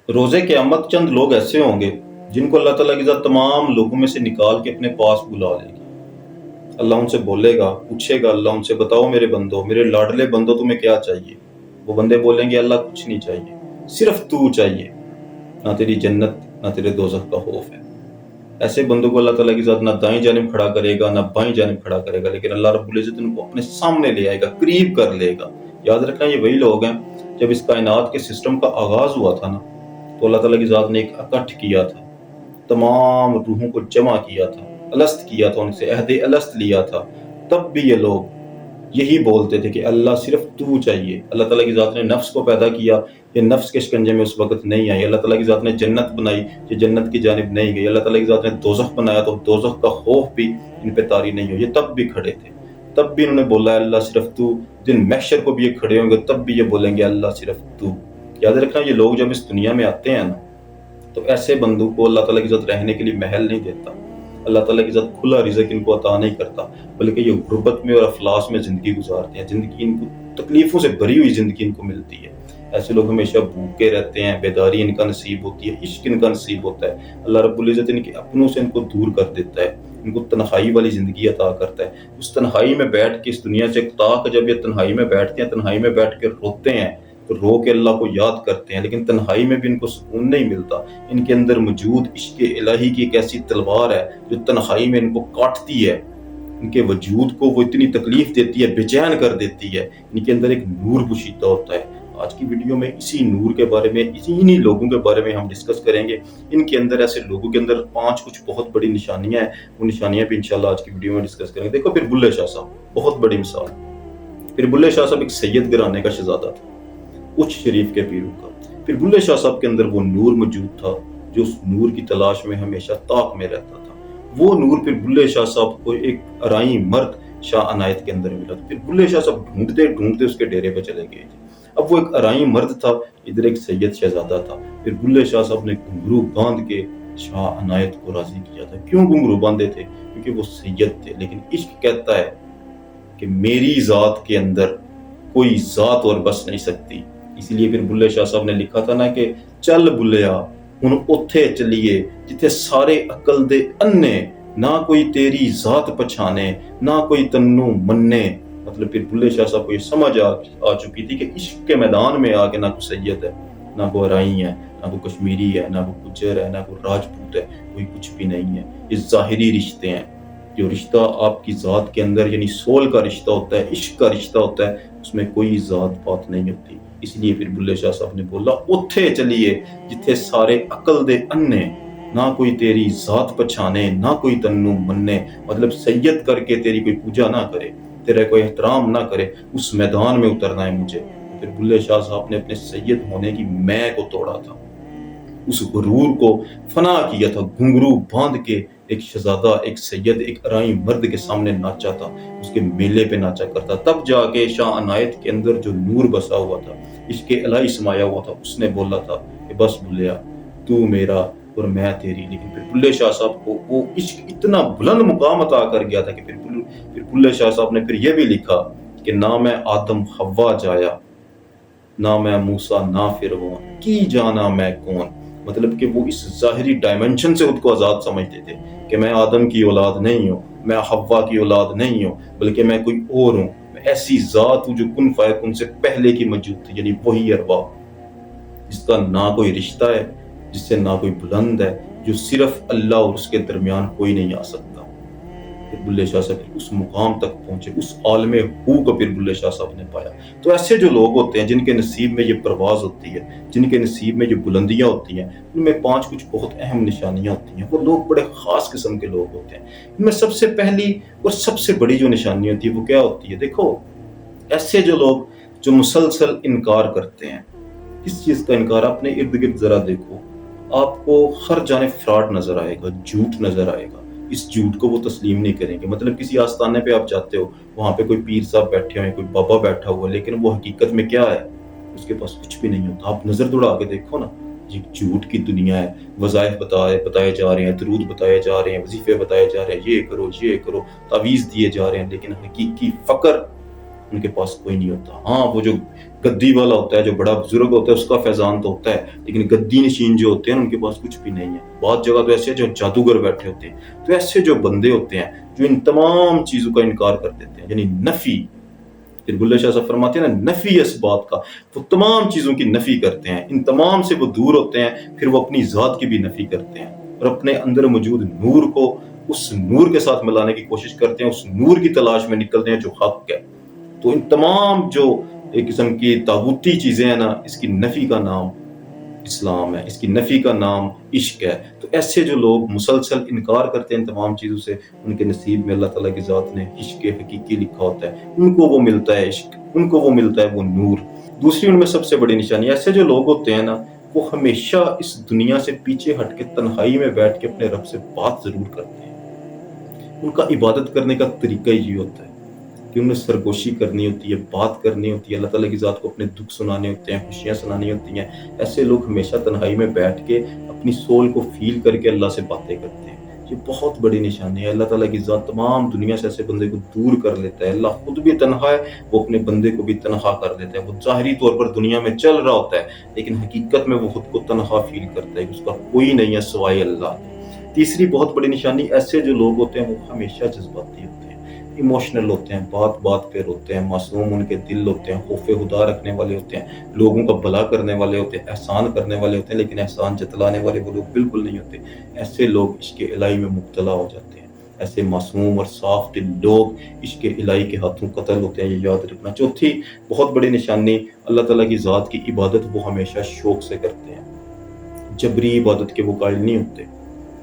रोज़े क़यामत चंद लोग ऐसे होंगे जिनको अल्लाह ताला की ज़ात तमाम लोगों में से निकाल के अपने पास बुला लेगी। अल्लाह उनसे बोलेगा, पूछेगा अल्लाह उनसे, बताओ मेरे बंदो, मेरे लाडले बंदो, तुम्हें क्या चाहिए? वो बंदे बोलेंगे अल्लाह कुछ नहीं चाहिए, सिर्फ तू चाहिए। ना तेरी जन्नत ना तेरे दोज़ख का खौफ है। ऐसे बंदों को अल्लाह ताला की ज़ात ना दाईं जानिब खड़ा करेगा ना बाईं जानिब खड़ा करेगा, लेकिन अल्लाह रब्बुल इज़्ज़त उनको अपने सामने ले आएगा, करीब कर लेगा। याद रखना ये वही लोग हैं, जब इस कायनात के सिस्टम का आगाज़ हुआ था ना, तो अल्लाह ताला की ज़ात ने एक इकट्ठ किया था, तमाम रूहों को जमा किया था, अलस्त किया था, उनसे अहद अलस्त लिया था। तब भी ये लोग यही बोलते थे कि अल्लाह सिर्फ तू चाहिए। अल्लाह ताला की ज़ात ने नफ्स को पैदा किया, ये नफ्स के शिकंजे में उस वक़्त नहीं आई। अल्लाह ताला की ज़ात ने जन्नत बनाई, ये जन्नत की जानिब नहीं गई। अल्लाह ताला की ज़ात ने दोज़ख बनाया, तो दोज़ख का खौफ भी इन पे तारी नहीं हुई। ये तब भी खड़े थे, तब भी इन्होंने बोला अल्लाह सिर्फ तू। दिन महशर को भी ये खड़े होंगे, तब भी ये बोलेंगे अल्लाह सिर्फ तू। याद रखना ये लोग जब इस दुनिया में आते हैं ना, तो ऐसे बंदों को अल्लाह ताला की ज़ात रहने के लिए महल नहीं देता। अल्लाह ताला की ज़ात खुला रिज़्क इनको अता नहीं करता, बल्कि ये गुर्बत में और अफलास में ज़िंदगी गुजारते हैं। ज़िंदगी इनको तकलीफ़ों से भरी हुई ज़िंदगी इनको मिलती है। ऐसे लोग हमेशा भूखे रहते हैं, बेदारी इनका नसीब होती है, इश्क इनका नसीब होता है। अल्लाह रब्बुल इज़्ज़त इनके अपनों से इनको दूर कर देता है, इनको तन्हाई वाली ज़िंदगी अता करता है। उस तन्हाई में बैठ के इस दुनिया से ताक जब ये तन्हाई में बैठते हैं, तन्हाई में बैठ के रोते हैं, तो रो के अल्लाह को याद करते हैं, लेकिन तन्हाई में भी इनको सुकून नहीं मिलता। इनके अंदर मौजूद इश्क़ इलाही की एक ऐसी तलवार है जो तन्हाई में इनको काटती है, इनके वजूद को वो इतनी तकलीफ देती है, बेचैन कर देती है। इनके अंदर एक नूर पोशीदा होता है। आज की वीडियो में इसी नूर के बारे में, इन्हीं लोगों के बारे में हम डिस्कस करेंगे। इनके अंदर, ऐसे लोगों के अंदर 5 कुछ बहुत बड़ी निशानियां हैं, वो निशानियां भी इंशाल्लाह आज की वीडियो में डिस्कस करेंगे। देखो, फिर बुल्ले शाह साहब बहुत बड़ी मिसाल। फिर बुल्ले शाह साहब एक सैयद घराने का शहजादा था, उच्च शरीफ के पीरू का। फिर बुल्ले शाह साहब के अंदर वो नूर मौजूद था जो उस नूर की तलाश में हमेशा ताक में रहता था। वो नूर फिर बुल्ले शाह साहब को एक अराई मर्द शाह अनायत के अंदर मिला। फिर बुल्ले शाह साहब ढूंढते ढूंढते उसके डेरे पे चले गए थे। अब वो एक अराई मर्द था, इधर एक सैयद शहजादा था। फिर बुल्ले शाह साहब ने घुंघरू बांध के शाह अनायत को राजी किया था। क्यों घुंघरू बांधे थे? क्योंकि वो सैयद थे। लेकिन इश्क कहता है कि मेरी जात के अंदर कोई जात और बस नहीं सकती। इसलिए फिर बुल्ले शाह साहब ने लिखा था ना कि चल बुल्लिया हुण उत्थे चलिए जिथे सारे अकल दे अन्ने, ना कोई तेरी जात पछाने ना कोई तन्नू मन्ने। मतलब फिर बुल्ले शाह साहब को ये समझ आ चुकी थी कि इश्क के मैदान में आके ना कोई सैयद है, ना कोई अराई है, ना कोई कश्मीरी है, ना कोई गुज्जर है, ना कोई राजपूत है, कोई कुछ भी नहीं है। ये ज़ाहिरी रिश्ते हैं। जो रिश्ता आपकी ज़ात के अंदर यानी सोल का रिश्ता होता है, इश्क का रिश्ता होता है, उसमें कोई ज़ात पात नहीं होती। इसलिए फिर बुल्ले शाह साहब ने बोला उत्थे चलिए जिथे सारे अकल दे अन्ने, ना कोई तेरी जात पछाने ना कोई तन्नू मन्ने। मतलब सैयद करके तेरी कोई पूजा ना करे, तेरा कोई एहतराम ना करे, उस मैदान में उतरना है मुझे। फिर बुल्ले शाह साहब ने अपने सैयद होने की मैं को तोड़ा था, उस गुरूर को फना किया था। घुंघरू बांध के एक शहजादा, एक सैयद, एक अराई मर्द के सामने नाचा था, उसके मेले पे नाचा करता। तब जाके शाह अनायत के अंदर जो नूर बसा हुआ था, इसके इलाही समाया हुआ था, उसने बोला था कि बस बुल्लिया तू मेरा और मैं तेरी। लेकिन फिर बुल्ले शाह साहब को वो इश्क इतना बुलंद मुकाम अता कर गया था कि फिर बुल्ले शाह साहब ने फिर ये भी लिखा कि ना मैं आदम हव्वा जाया, ना मैं मूसा ना फिरौन की जाना मैं कौन। मतलब कि वो इस ज़ाहिरी डायमेंशन से खुद को आज़ाद समझते थे कि मैं आदम की औलाद नहीं हूँ, मैं हव्वा की औलाद नहीं हूँ, बल्कि मैं कोई और हूँ। मैं ऐसी ज़ात हूँ जो कुन फ़यकुन से पहले की मौजूद थी, यानी वही अरबाब जिसका ना कोई रिश्ता है, जिससे ना कोई बुलंद है, जो सिर्फ अल्लाह और उसके दरमियान कोई नहीं आ सकता। फिर बुल्ले शाह साहब उस मुकाम तक पहुंचे, उस आलमे हू को फिर बुल्ले शाह साहब ने पाया। तो ऐसे जो लोग होते हैं जिनके नसीब में ये परवाज होती है, जिनके नसीब में ये बुलंदियां होती हैं, उनमें 5 कुछ बहुत अहम निशानियां होती हैं। वो लोग बड़े खास किस्म के लोग होते हैं। इनमें सबसे पहली और सबसे बड़ी जो निशानी होती है वो क्या होती है? देखो, ऐसे जो लोग जो मुसलसल इनकार करते हैं। किस चीज का इनकार? अपने इर्द गिर्द जरा देखो, आपको हर जाने फ्रॉड नजर आएगा, झूठ नजर आएगा। इस झूठ को वो तस्लीम नहीं करेंगे। मतलब किसी आस्थाने पे आप जाते हो, वहां पे कोई पीर साहब बैठे हुए, कोई बाबा बैठा हुआ, लेकिन वो हकीकत में क्या है? उसके पास कुछ भी नहीं होता। आप नजर दौड़ा के देखो ना, ये झूठ की दुनिया है। वज़ाइफ बताए जा रहे हैं, दरूद बताए जा रहे हैं, वजीफे बताए जा रहे हैं, ये करो, तावीज़ दिए जा रहे हैं, लेकिन हकीकी फकर ان کے پاس کوئی نہیں ہوتا. ہاں وہ جو گدی والا ہوتا ہے, جو بڑا بزرگ ہوتا ہے, اس کا فیضان تو ہوتا ہے, لیکن گدی نشین جو ہوتے ہیں ان کے پاس کچھ بھی نہیں ہے. بعض جگہ تو ایسے جو جادوگر بیٹھے ہوتے ہیں. تو ایسے جو بندے ہوتے ہیں جو ان تمام چیزوں کا انکار کر دیتے ہیں, یعنی نفی. پھر بلے شاہ صاحب فرماتے ہیں نا, نفی اس بات کا, وہ تمام چیزوں کی نفی کرتے ہیں, ان تمام سے وہ دور ہوتے ہیں. پھر وہ اپنی ذات کی بھی نفی کرتے ہیں اور اپنے اندر موجود نور کو اس نور کے ساتھ ملانے کی کوشش کرتے ہیں, اس نور کی تلاش میں نکلتے ہیں جو حق ہے. تو ان تمام جو ایک قسم کی طاغوتی چیزیں ہیں نا, اس کی نفی کا نام اسلام ہے, اس کی نفی کا نام عشق ہے. تو ایسے جو لوگ مسلسل انکار کرتے ہیں ان تمام چیزوں سے, ان کے نصیب میں اللہ تعالیٰ کی ذات نے عشق حقیقی لکھا ہوتا ہے. ان کو وہ ملتا ہے عشق, ان کو وہ ملتا ہے وہ نور. دوسری ان میں سب سے بڑی نشانی, ایسے جو لوگ ہوتے ہیں نا, وہ ہمیشہ اس دنیا سے پیچھے ہٹ کے تنہائی میں بیٹھ کے اپنے رب سے بات ضرور کرتے ہیں. ان کا عبادت کرنے کا طریقہ ہی یہ ہوتا ہے کہ انہیں سرگوشی کرنی ہوتی ہے, بات کرنی ہوتی ہے, اللہ تعالیٰ کی ذات کو اپنے دکھ سنانے ہوتے ہیں, خوشیاں سنانی ہوتی ہیں. ایسے لوگ ہمیشہ تنہائی میں بیٹھ کے اپنی سول کو فیل کر کے اللہ سے باتیں کرتے ہیں. یہ بہت بڑی نشانی ہے. اللہ تعالیٰ کی ذات تمام دنیا سے ایسے بندے کو دور کر لیتا ہے. اللہ خود بھی تنہا ہے, وہ اپنے بندے کو بھی تنہا کر دیتا ہے. وہ ظاہری طور پر دنیا میں چل رہا ہوتا ہے, لیکن حقیقت میں وہ خود کو تنہا فیل کرتا ہے کہ اس کا کوئی نہیں ہے سوائے اللہ. تیسری بہت بڑی نشانی, ایسے جو لوگ ہوتے ہیں وہ ہمیشہ جذباتی ہوتے ہیں, ایموشنل ہوتے ہیں, بات بات پہ روتے ہیں, معصوم ان کے دل ہوتے ہیں, خوف خدا رکھنے والے ہوتے ہیں, لوگوں کا بھلا کرنے والے ہوتے ہیں, احسان کرنے والے ہوتے ہیں, لیکن احسان جتلانے والے وہ لوگ بالکل نہیں ہوتے. ایسے لوگ عشق الہی میں مبتلا ہو جاتے ہیں. ایسے معصوم اور صاف دل لوگ عشق الہی کے ہاتھوں قتل ہوتے ہیں, یہ یاد رکھنا. چوتھی بہت بڑی نشانی, اللہ تعالیٰ کی ذات کی عبادت وہ ہمیشہ شوق سے کرتے ہیں. جبری عبادت کے وہ قائل نہیں ہوتے,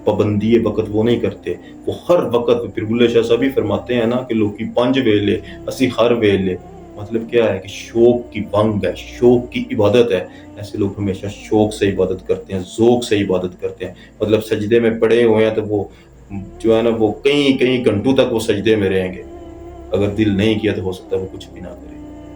پابندی وقت وہ نہیں کرتے. وہ ہر وقت, پھر بلے شاہ صاحب بھی فرماتے ہیں نا کہ لوگ کی 5 ویلے اسی ہر ویلے, مطلب کیا ہے کہ شوق کی ونگ ہے, شوق کی عبادت ہے. ایسے لوگ ہمیشہ شوق سے عبادت کرتے ہیں, ذوق سے عبادت کرتے ہیں. مطلب سجدے میں پڑے ہوئے ہیں تو وہ جو ہے نا وہ کئی گھنٹوں تک وہ سجدے میں رہیں گے. اگر دل نہیں کیا تو ہو سکتا ہے وہ کچھ بھی نہ کرے.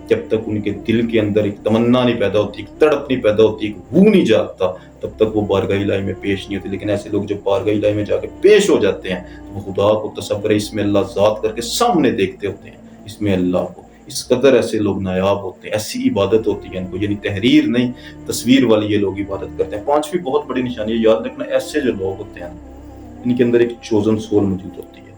جب تک ان کے دل کے اندر ایک تمنا نہیں پیدا ہوتی, ایک تڑپ نہیں پیدا ہوتی, ایک وہ نہیں جاگتا, تب تک وہ بارگاہ الہی میں پیش نہیں ہوتی. لیکن ایسے لوگ جب بارگاہ الہی میں جا کے پیش ہو جاتے ہیں تو وہ خدا کو تصور اس میں اللہ ذات کر کے سامنے دیکھتے ہوتے ہیں, اس میں اللہ کو. اس قدر ایسے لوگ نایاب ہوتے ہیں, ایسی عبادت ہوتی ہے ان کو, یعنی تحریر نہیں تصویر والی یہ لوگ عبادت کرتے ہیں. پانچویں بہت بڑی نشانی ہے, یاد رکھنا, ایسے جو لوگ ہوتے ہیں ان کے اندر ایک چوزن سول موجود ہوتی ہے.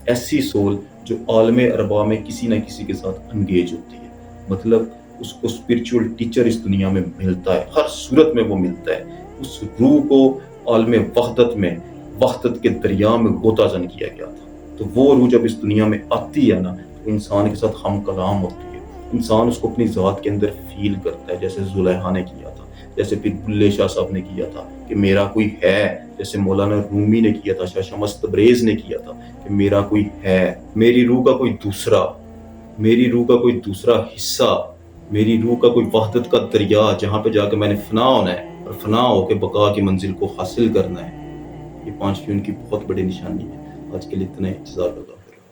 ایسی سول جو عالم اربا میں کسی نہ کسی کے ساتھ انگیج ہوتی ہے. مطلب اس کو اسپرچول ٹیچر اس دنیا میں ملتا ہے, ہر صورت میں وہ ملتا ہے. اس روح کو عالم وحدت میں, وحدت کے دریا میں غوطہ زن کیا گیا تھا. تو وہ روح جب اس دنیا میں آتی ہے نا, تو انسان کے ساتھ ہم کلام ہوتی ہے. انسان اس کو اپنی ذات کے اندر فیل کرتا ہے, جیسے زلیخا نے کیا تھا, جیسے پھر بلے شاہ صاحب نے کیا تھا کہ میرا کوئی ہے, جیسے مولانا رومی نے کیا تھا, شاہ شمس تبریز نے کیا تھا کہ میرا کوئی ہے, میری روح کا کوئی دوسرا, میری روح کا کوئی دوسرا حصہ, میری روح کا کوئی وحدت کا دریا جہاں پہ جا کے میں نے فنا ہونا ہے اور فنا ہو کے بقا کی منزل کو حاصل کرنا ہے. یہ 5 ان کی بہت بڑی نشانی ہے. آج کے لیے اتنا ہی. جزاک اللہ.